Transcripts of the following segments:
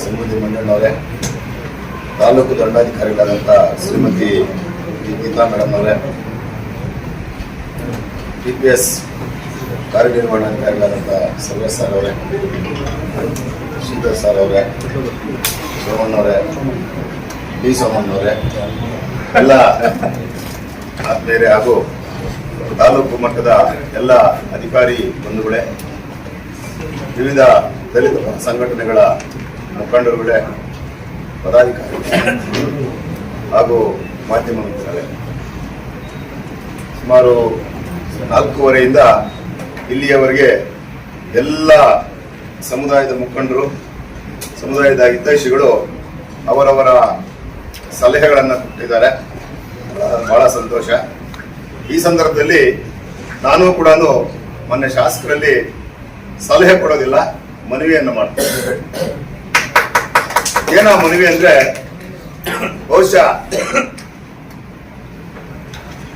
ಸಮೃದ್ಧಿ ಮಂಜಣ್ಣವರೇ, taluk ದಂಡಾಧಿಕಾರಿಗಳಾದಂಥ Shrimati Geetha madam ಅವರೇ, TPS ಕಾರ್ಯನಿರ್ವಹಣಾಧಿಕಾರಿಗಳಾದಂಥ Sarvesh sir ಅವರೇ, Sridhar sir ಅವರೇ, ಸೋಮಣ್ಣವರೇ, ಡಿ ಸೋಮಣ್ಣವರೇ, ಎಲ್ಲ ಆತ್ಮೀಯರೇ ಹಾಗೂ ತಾಲೂಕು ಮಟ್ಟದ ಎಲ್ಲ ಅಧಿಕಾರಿ ಬಂಧುಗಳೇ, ವಿವಿಧ ದಲಿತ ಸಂಘಟನೆಗಳ ಮುಖಂಡರುಗಳೇ, ಪದಾಧಿಕಾರಿಗಳು ಹಾಗೂ ಮಾಧ್ಯಮ ಮಿತ್ರರೇ, ಸುಮಾರು 4:30ಯಿಂದ ಇಲ್ಲಿಯವರೆಗೆ ಎಲ್ಲ ಸಮುದಾಯದ ಮುಖಂಡರು, ಸಮುದಾಯದ ಹಿತೈಷಿಗಳು ಅವರವರ ಸಲಹೆಗಳನ್ನು ಕೊಟ್ಟಿದ್ದಾರೆ. ಬಹಳ ಸಂತೋಷ. ಈ ಸಂದರ್ಭದಲ್ಲಿ ನಾನು ಕೂಡ ಮೊನ್ನೆ ಶಾಸಕರಲ್ಲಿ ಸಲಹೆ ಕೊಡೋದಿಲ್ಲ, ಮನವಿಯನ್ನು ಮಾಡ್ತೇನೆ. ಏನ ಮನವಿ ಅಂದ್ರೆ, ಬಹುಶಃ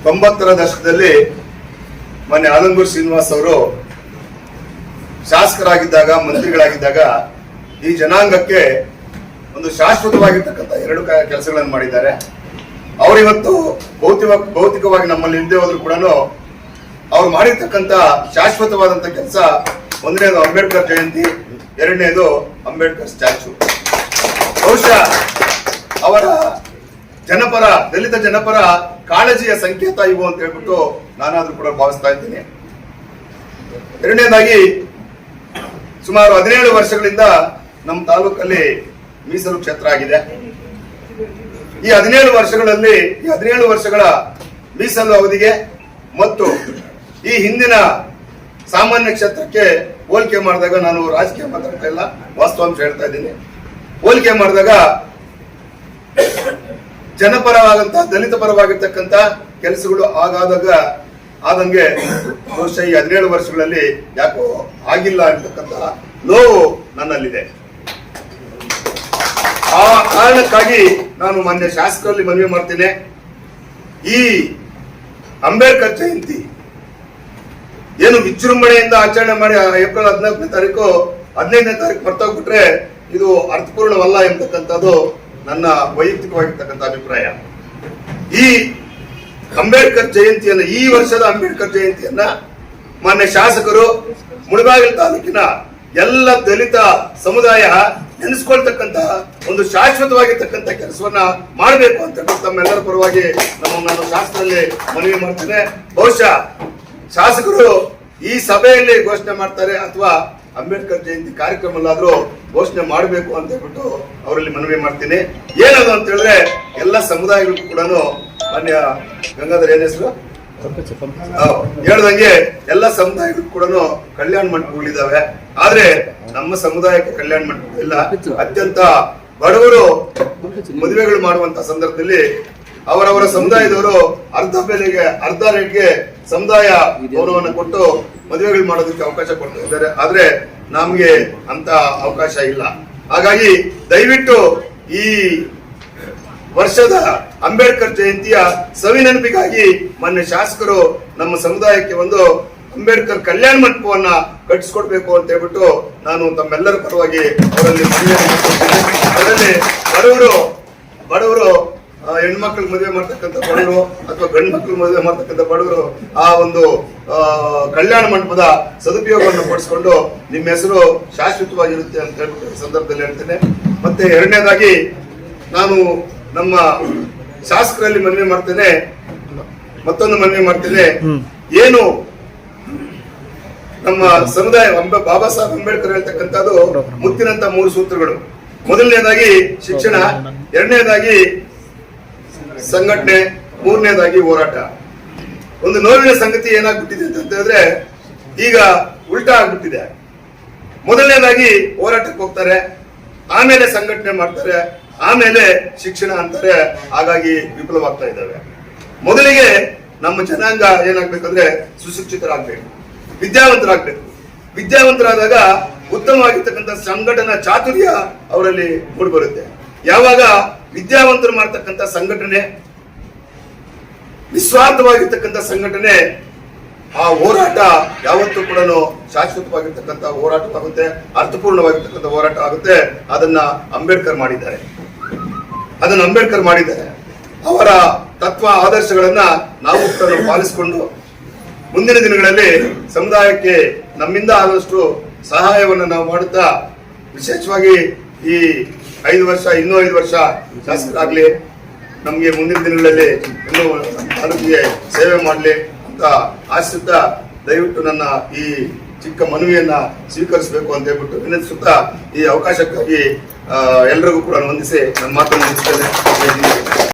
90ರ ದಶಕದಲ್ಲಿ ಮೊನ್ನೆ ಆಲಂಗೂರು ಶ್ರೀನಿವಾಸ್ ಅವರು ಶಾಸಕರಾಗಿದ್ದಾಗ, ಮಂತ್ರಿಗಳಾಗಿದ್ದಾಗ ಈ ಜನಾಂಗಕ್ಕೆ ಒಂದು ಶಾಶ್ವತವಾಗಿರ್ತಕ್ಕಂಥ 2 ಕೆಲಸಗಳನ್ನು ಮಾಡಿದ್ದಾರೆ. ಅವರಿವತ್ತು ಭೌತಿಕವಾಗಿ ನಮ್ಮಲ್ಲಿ ಇಲ್ಲದೆ ಹೋದ್ರು ಕೂಡ ಅವ್ರು ಮಾಡಿರ್ತಕ್ಕಂಥ ಶಾಶ್ವತವಾದಂಥ ಕೆಲಸ, ಒಂದನೇದು ಅಂಬೇಡ್ಕರ್ ಜಯಂತಿ, ಎರಡನೇದು ಅಂಬೇಡ್ಕರ್ ಸ್ಟ್ಯಾಚ್ಯೂ. ಬಹುಶಃ ಅವರ ಜನಪರ, ದಲಿತ ಜನಪರ ಕಾಳಜಿಯ ಸಂಕೇತ ಇವು ಅಂತ ಹೇಳ್ಬಿಟ್ಟು ನಾನಾದ್ರೂ ಕೂಡ ಭಾವಿಸ್ತಾ ಇದ್ದೀನಿ. ಎರಡನೇದಾಗಿ, ಸುಮಾರು 17 ವರ್ಷಗಳಿಂದ ನಮ್ಮ ತಾಲೂಕಲ್ಲಿ ಮೀಸಲು ಕ್ಷೇತ್ರ ಆಗಿದೆ. ಈ 17 ವರ್ಷಗಳಲ್ಲಿ, ಈ 17 ವರ್ಷಗಳ ಮೀಸಲು ಅವಧಿಗೆ ಮತ್ತು ಈ ಹಿಂದಿನ ಸಾಮಾನ್ಯ ಕ್ಷೇತ್ರಕ್ಕೆ ಹೋಲಿಕೆ ಮಾಡಿದಾಗ, ನಾನು ರಾಜಕೀಯ ಮಾತಾಡ್ತಾ ಇಲ್ಲ, ವಾಸ್ತವಾಂಶ ಹೇಳ್ತಾ ಇದ್ದೀನಿ, ಹೋಲಿಕೆ ಮಾಡಿದಾಗ ಜನಪರವಾದಂತಹ, ದಲಿತ ಪರವಾಗಿರ್ತಕ್ಕಂಥ ಕೆಲಸಗಳು ಆದಂಗೆ ಬಹುಶಃ ಈ 17 ವರ್ಷಗಳಲ್ಲಿ ಯಾಕೋ ಆಗಿಲ್ಲ ಅಂತಕ್ಕಂಥ ನೋವು ನನ್ನಲ್ಲಿದೆ. ಆ ಕಾರಣಕ್ಕಾಗಿ ನಾನು ಮಾನ್ಯ ಶಾಸಕರಲ್ಲಿ ಮನವಿ ಮಾಡ್ತೇನೆ, ಈ ಅಂಬೇಡ್ಕರ್ ಜಯಂತಿ ಏನು ವಿಜೃಂಭಣೆಯಿಂದ ಆಚರಣೆ ಮಾಡಿ ಏಪ್ರಿಲ್ 15ನೇ ತಾರೀಕು ಮರ್ತೋಗ್ಬಿಟ್ರೆ ಇದು ಅರ್ಥಪೂರ್ಣವಲ್ಲ ಎಂಬತಕ್ಕಂಥದ್ದು ನನ್ನ ವೈಯಕ್ತಿಕವಾಗಿರ್ತಕ್ಕಂಥ ಅಭಿಪ್ರಾಯ. ಈ ಅಂಬೇಡ್ಕರ್ ಜಯಂತಿಯನ್ನ, ಈ ವರ್ಷದ ಅಂಬೇಡ್ಕರ್ ಜಯಂತಿಯನ್ನ ಮಾನ್ಯ ಶಾಸಕರು ಮುಳಬಾಗಿಲು ತಾಲೂಕಿನ ಎಲ್ಲ ದಲಿತ ಸಮುದಾಯ ನೆನೆಸ್ಕೊಳ್ತಕ್ಕಂತ ಒಂದು ಶಾಶ್ವತವಾಗಿರ್ತಕ್ಕಂಥ ಕೆಲಸವನ್ನ ಮಾಡಬೇಕು ಅಂತ ತಮ್ಮೆಲ್ಲರ ಪರವಾಗಿ ನಾನು ಶಾಸಕರಲ್ಲಿ ಮನವಿ ಮಾಡ್ತೇನೆ. ಬಹುಶಃ ಶಾಸಕರು ಈ ಸಭೆಯಲ್ಲಿ ಘೋಷಣೆ ಮಾಡ್ತಾರೆ ಅಥವಾ ಅಂಬೇಡ್ಕರ್ ಜಯಂತಿ ಕಾರ್ಯಕ್ರಮಲ್ಲಾದ್ರೂ ಘೋಷಣೆ ಮಾಡಬೇಕು ಅಂತ ಹೇಳ್ಬಿಟ್ಟು ಅವರಲ್ಲಿ ಮನವಿ ಮಾಡ್ತೀನಿ. ಏನದು ಅಂತ ಹೇಳಿದ್ರೆ, ಎಲ್ಲ ಸಮುದಾಯಗಳು ಕೂಡ ಮಾನ್ಯ ಗಂಗಾಧರ್ ಏನ್ ಹೆಸರು ಹೇಳ್ದಂಗೆ ಎಲ್ಲ ಸಮುದಾಯಗಳು ಕೂಡ ಕಲ್ಯಾಣ ಮಂಟಪಗಳಿದ್ದಾವೆ. ಆದ್ರೆ ನಮ್ಮ ಸಮುದಾಯಕ್ಕೆ ಕಲ್ಯಾಣ ಮಂಟಪ ಇಲ್ಲ. ಅತ್ಯಂತ ಬಡವರು ಮದುವೆಗಳು ಮಾಡುವಂತ ಸಂದರ್ಭದಲ್ಲಿ ಅವರವರ ಸಮುದಾಯದವರು ಅರ್ಧ ಬೆಲೆಗೆ, ಅರ್ಧ ರೇಟ್ಗೆ ಸಮುದಾಯ ಗೌರವವನ್ನು ಕೊಟ್ಟು ಮದುವೆಗಳು ಮಾಡೋದಕ್ಕೆ ಅವಕಾಶ ಕೊಡ್ತಾ ಇದ್ದಾರೆ. ಆದ್ರೆ ನಮ್ಗೆ ಅಂತ ಅವಕಾಶ ಇಲ್ಲ. ಹಾಗಾಗಿ ದಯವಿಟ್ಟು ಈ ವರ್ಷದ ಅಂಬೇಡ್ಕರ್ ಜಯಂತಿಯ ಸವಿನೆನಪಿಗಾಗಿ ಮಾನ್ಯ ಶಾಸಕರು ನಮ್ಮ ಸಮುದಾಯಕ್ಕೆ ಒಂದು ಅಂಬೇಡ್ಕರ್ ಕಲ್ಯಾಣ ಮಂಟಪವನ್ನ ಕಟ್ಟಿಸ್ಕೊಡ್ಬೇಕು ಅಂತ ಹೇಳ್ಬಿಟ್ಟು ನಾನು ತಮ್ಮೆಲ್ಲರ ಪರವಾಗಿ ಅವರಲ್ಲಿ ಮನವಿಯನ್ನು ಮಾಡ್ಕೊಳ್ತೇನೆ. ಅದರಲ್ಲಿ ಬಡವರು ಹೆಣ್ಮಕ್ಳಿಗೆ ಮದುವೆ ಮಾಡ್ತಕ್ಕಂಥ ಬಡವರು ಅಥವಾ ಗಂಡು ಮಕ್ಳಿಗೆ ಮದುವೆ ಮಾಡ್ತಕ್ಕಂಥ ಬಡವರು ಆ ಒಂದು ಕಲ್ಯಾಣ ಮಂಟಪದ ಸದುಪಯೋಗವನ್ನು ಪಡಿಸ್ಕೊಂಡು ನಿಮ್ಮ ಹೆಸರು ಶಾಶ್ವತವಾಗಿರುತ್ತೆ ಅಂತ ಹೇಳ್ಬಿಟ್ಟು ಈ ಸಂದರ್ಭದಲ್ಲಿ ಹೇಳ್ತೇನೆ. ಮತ್ತೆ ಎರಡನೇದಾಗಿ, ನಾನು ನಮ್ಮ ಶಾಸಕರಲ್ಲಿ ಮತ್ತೊಂದು ಮನವಿ ಮಾಡ್ತೇನೆ. ಏನು ನಮ್ಮ ಸಮುದಾಯ ಬಾಬಾ ಸಾಹೇಬ್ ಅಂಬೇಡ್ಕರ್ ಹೇಳ್ತಕ್ಕಂಥದ್ದು ಮುತ್ತಿನಂತ 3 ಸೂತ್ರಗಳು. ಮೊದಲನೇದಾಗಿ ಶಿಕ್ಷಣ, ಎರಡನೇದಾಗಿ ಸಂಘಟನೆ, ಮೂರನೇದಾಗಿ ಹೋರಾಟ. ಒಂದು ನೋವಿನ ಸಂಗತಿ ಏನಾಗ್ಬಿಟ್ಟಿದೆ ಅಂತ ಹೇಳಿದ್ರೆ, ಈಗ ಉಲ್ಟಾ ಆಗ್ಬಿಟ್ಟಿದೆ. ಮೊದಲನೇದಾಗಿ ಹೋರಾಟಕ್ಕೆ ಹೋಗ್ತಾರೆ, ಆಮೇಲೆ ಸಂಘಟನೆ ಮಾಡ್ತಾರೆ, ಆಮೇಲೆ ಶಿಕ್ಷಣ ಅಂತಾರೆ. ಹಾಗಾಗಿ ವಿಫಲವಾಗ್ತಾ ಇದ್ದಾವೆ. ಮೊದಲಿಗೆ ನಮ್ಮ ಜನಾಂಗ ಏನಾಗ್ಬೇಕಂದ್ರೆ ಸುಶಿಕ್ಷಿತರಾಗ್ಬೇಕು, ವಿದ್ಯಾವಂತರಾಗ್ಬೇಕು. ವಿದ್ಯಾವಂತರಾದಾಗ ಉತ್ತಮವಾಗಿರ್ತಕ್ಕಂಥ ಸಂಘಟನಾ ಚಾತುರ್ಯ ಅವರಲ್ಲಿ ಮೂಡಿಬರುತ್ತೆ. ಯಾವಾಗ ವಿದ್ಯಾವಂತರು ಮಾಡ್ತಕ್ಕಂಥ ಸಂಘಟನೆ, ನಿಸ್ವಾರ್ಥವಾಗಿರ್ತಕ್ಕಂಥ ಸಂಘಟನೆ ಆ ಹೋರಾಟ ಯಾವತ್ತೂ ಕೂಡ ಶಾಶ್ವತವಾಗಿರ್ತಕ್ಕಂಥ ಹೋರಾಟವಾಗುತ್ತೆ, ಅರ್ಥಪೂರ್ಣವಾಗಿರ್ತಕ್ಕಂಥ ಹೋರಾಟ ಆಗುತ್ತೆ. ಅದನ್ನ ಅಂಬೇಡ್ಕರ್ ಮಾಡಿದ್ದಾರೆ. ಅವರ ತತ್ವ ಆದರ್ಶಗಳನ್ನ ನಾವು ಕೂಡ ಪಾಲಿಸಿಕೊಂಡು ಮುಂದಿನ ದಿನಗಳಲ್ಲಿ ಸಮುದಾಯಕ್ಕೆ ನಮ್ಮಿಂದ ಆದಷ್ಟು ಸಹಾಯವನ್ನು ನಾವು ಮಾಡುತ್ತಾ, ವಿಶೇಷವಾಗಿ ಈ 5 ವರ್ಷ ಇನ್ನೂ 5 ವರ್ಷ ಶಾಸಕರಾಗ್ಲಿ, ನಮಗೆ ಮುಂದಿನ ದಿನಗಳಲ್ಲಿ ಇನ್ನೂ ತಾಲೂಕಿಗೆ ಸೇವೆ ಮಾಡಲಿ ಅಂತ ಆಶಿಸುತ್ತಾ ದಯವಿಟ್ಟು ನನ್ನ ಈ ಚಿಕ್ಕ ಮನವಿಯನ್ನ ಸ್ವೀಕರಿಸಬೇಕು ಅಂತ ಹೇಳ್ಬಿಟ್ಟು ವಿನಂತಿಸುತ್ತಾ ಈ ಅವಕಾಶಕ್ಕಾಗಿ ಎಲ್ರಿಗೂ ಕೂಡ ವಂದಿಸಿ ನನ್ನ ಮಾತನ್ನು ಮುಗಿಸ್ತೇನೆ.